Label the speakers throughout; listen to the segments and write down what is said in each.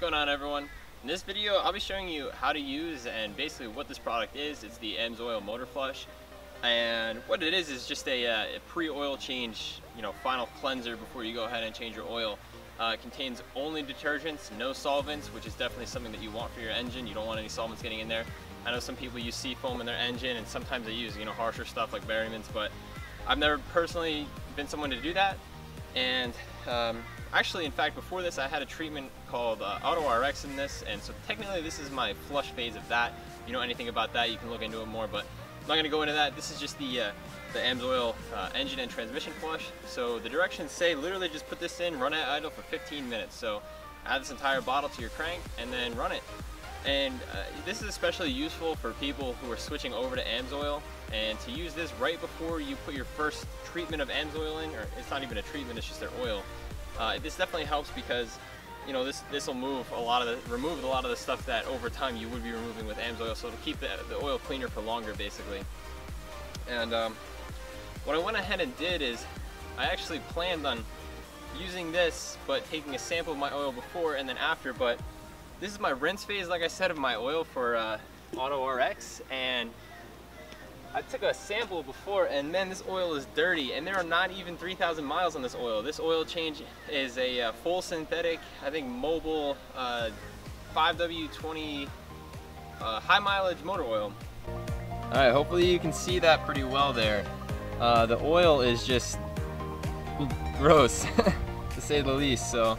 Speaker 1: going on, everyone? In this video I'll be showing you how to use and basically what this product is. It's the Amsoil motor flush, and what it is just a pre-oil change, final cleanser before you go ahead and change your oil. It contains only detergents, no solvents, which is definitely something that you want for your engine. You don't want any solvents getting in there. I know some people use seafoam in their engine, and sometimes they use harsher stuff like Berryman's, but I've never personally been someone to do that. And actually, in fact, before this I had a treatment called Auto RX in this, and so technically this is my flush phase of that. If you know anything about that, you can look into it more, but I'm not going to go into that. This is just the Amsoil engine and transmission flush. So the directions say literally just put this in, run at idle for 15 minutes. So add this entire bottle to your crank and then run it. And this is especially useful for people who are switching over to Amsoil, and to use this right before you put your first treatment of Amsoil in, or it's not even a treatment, it's just their oil. This definitely helps because this will remove a lot of the stuff that over time you would be removing with Amsoil, so it'll keep the oil cleaner for longer basically. And what I went ahead and did is I actually planned on using this but taking a sample of my oil before and then after, but this is my rinse phase, like I said, of my oil for Auto RX, and I took a sample before, and man, this oil is dirty, and there are not even 3,000 miles on this oil. This oil change is a full synthetic, I think mobile 5W20 high mileage motor oil. Alright, hopefully you can see that pretty well there. The oil is just gross, to say the least. So,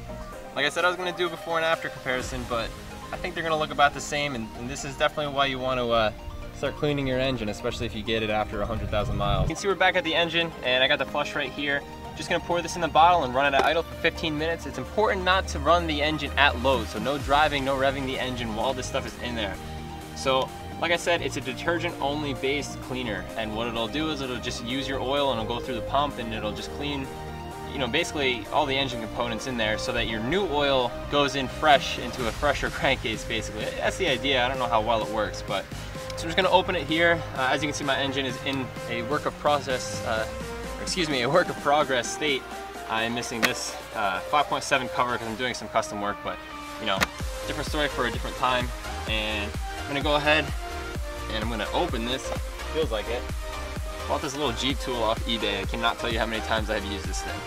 Speaker 1: like I said, I was going to do a before and after comparison, but I think they're going to look about the same, and this is definitely why you want to start cleaning your engine, especially if you get it after 100,000 miles. You can see we're back at the engine, and I got the flush right here. Just going to pour this in the bottle and run it at idle for 15 minutes. It's important not to run the engine at load, so no driving, no revving the engine while this stuff is in there. So, like I said, it's a detergent-only based cleaner, and what it'll do is it'll just use your oil and it'll go through the pump and it'll just clean basically all the engine components in there, so that your new oil goes in fresh into a fresher crankcase basically. That's the idea. I don't know how well it works, but so I'm just going to open it here. As you can see, my engine is in a work of progress state. I'm missing this 5.7 cover because I'm doing some custom work, but different story for a different time. And I'm going to go ahead and I'm going to open this. Feels like it. Bought this little Jeep tool off eBay. I cannot tell you how many times I've used this thing.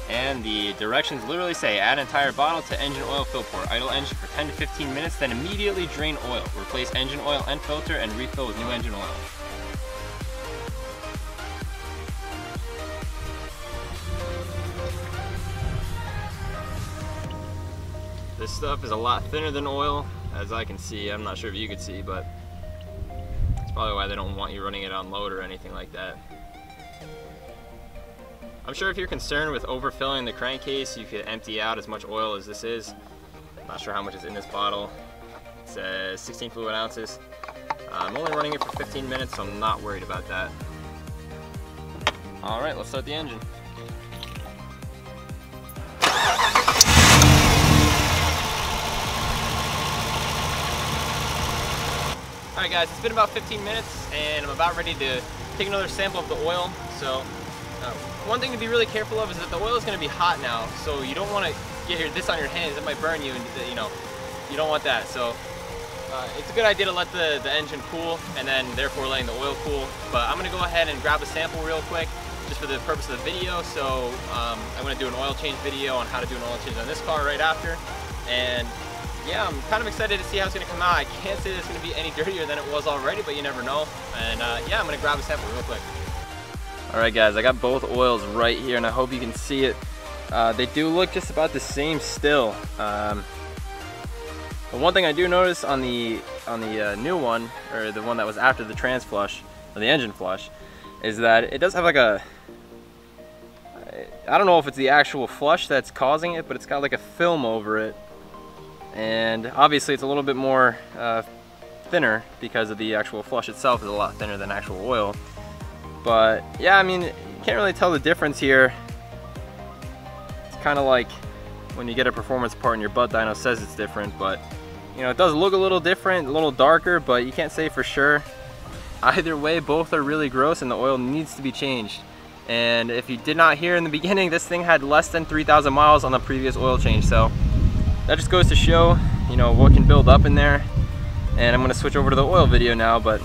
Speaker 1: And the directions literally say, add entire bottle to engine oil fill pour. Idle engine for 10 to 15 minutes, then immediately drain oil. Replace engine oil and filter and refill with new engine oil. This stuff is a lot thinner than oil, as I can see. I'm not sure if you could see, but that's probably why they don't want you running it on load or anything like that. I'm sure if you're concerned with overfilling the crankcase, you could empty out as much oil as this is. I'm not sure how much is in this bottle. It says 16 fluid ounces. I'm only running it for 15 minutes, so I'm not worried about that. Alright, let's start the engine. Alright guys, it's been about 15 minutes and I'm about ready to take another sample of the oil. So one thing to be really careful of is that the oil is going to be hot now, so you don't want to get this on your hands. It might burn you, and you don't want that. So it's a good idea to let the engine cool, and then therefore letting the oil cool. But I'm going to go ahead and grab a sample real quick just for the purpose of the video. So I'm going to do an oil change video on how to do an oil change on this car right after. And yeah, I'm kind of excited to see how it's going to come out. I can't say that it's going to be any dirtier than it was already, but you never know. And yeah, I'm going to grab a sample real quick. Alright guys, I got both oils right here and I hope you can see it. They do look just about the same still. The one thing I do notice on the new one, or the one that was after the trans flush, or the engine flush, is that it does have like a, I don't know if it's the actual flush that's causing it, but it's got like a film over it. And obviously it's a little bit more thinner because of the actual flush itself is a lot thinner than actual oil. But yeah, I mean, you can't really tell the difference here. It's kind of like when you get a performance part and your butt dyno says it's different, but it does look a little different, a little darker, but you can't say for sure. Either way, both are really gross and the oil needs to be changed. And if you did not hear in the beginning, this thing had less than 3,000 miles on the previous oil change. So that just goes to show, you know, what can build up in there. And I'm gonna switch over to the oil video now, but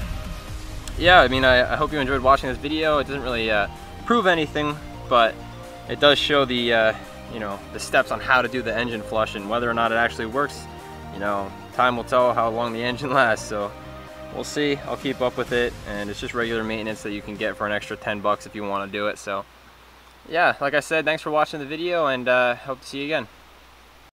Speaker 1: yeah, I mean, I hope you enjoyed watching this video. It doesn't really prove anything, but it does show the, you know, the steps on how to do the engine flush, and whether or not it actually works, you know, time will tell how long the engine lasts. So we'll see. I'll keep up with it, and it's just regular maintenance that you can get for an extra 10 bucks if you want to do it. So yeah, like I said, thanks for watching the video, and hope to see you again.